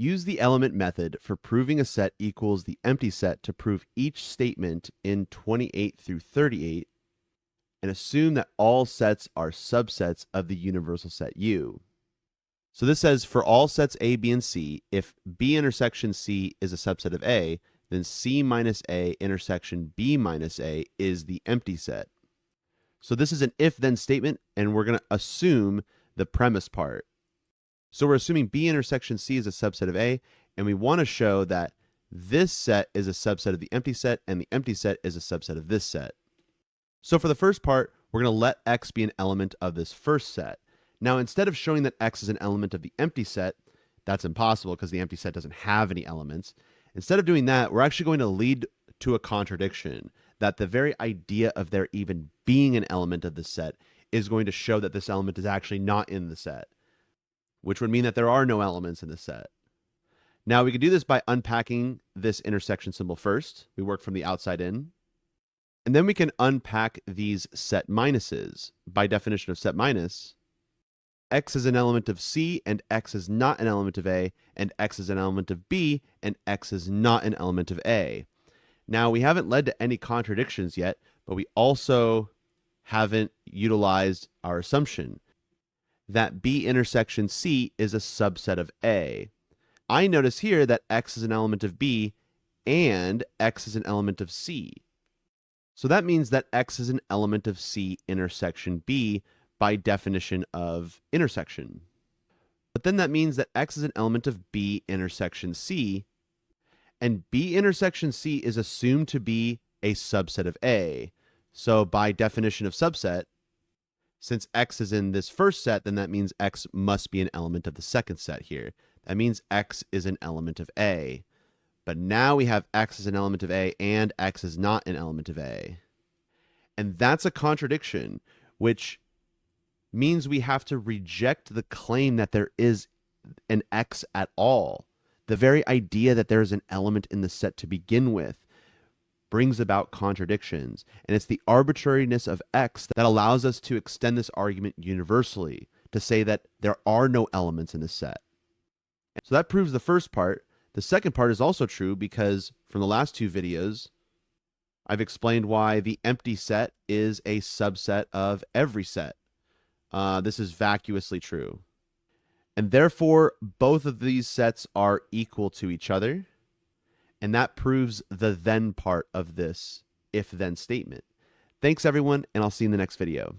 Use the element method for proving a set equals the empty set to prove each statement in 28 through 38, and assume that all sets are subsets of the universal set U. So this says for all sets A, B, and C, if B intersection C is a subset of A, then C minus A intersection B minus A is the empty set. So this is an if-then statement, and we're going to assume the premise part. So we're assuming B intersection C is a subset of A, and we want to show that this set is a subset of the empty set, and the empty set is a subset of this set. So for the first part, we're going to let X be an element of this first set. Now, instead of showing that X is an element of the empty set, that's impossible because the empty set doesn't have any elements. Instead of doing that, we're actually going to lead to a contradiction, that the very idea of there even being an element of the set is going to show that this element is actually not in the set, which would mean that there are no elements in the set. Now, we could do this by unpacking this intersection symbol first. We work from the outside in. And then we can unpack these set minuses. By definition of set minus, X is an element of C, and X is not an element of A, and X is an element of B, and X is not an element of A. Now, we haven't led to any contradictions yet, but we also haven't utilized our assumption that B intersection C is a subset of A. I notice here that X is an element of B, and X is an element of C. So that means that X is an element of C intersection B by definition of intersection. But then that means that X is an element of B intersection C, and B intersection C is assumed to be a subset of A. So by definition of subset, since X is in this first set, then that means X must be an element of the second set here. That means X is an element of A. But now we have X as an element of A and X is not an element of A. And that's a contradiction, which means we have to reject the claim that there is an X at all. The very idea that there is an element in the set to begin with brings about contradictions. And it's the arbitrariness of X that allows us to extend this argument universally, to say that there are no elements in the set. So that proves the first part. The second part is also true because from the last two videos, I've explained why the empty set is a subset of every set. This is vacuously true. And therefore, both of these sets are equal to each other. And that proves the then part of this if-then statement. Thanks, everyone, and I'll see you in the next video.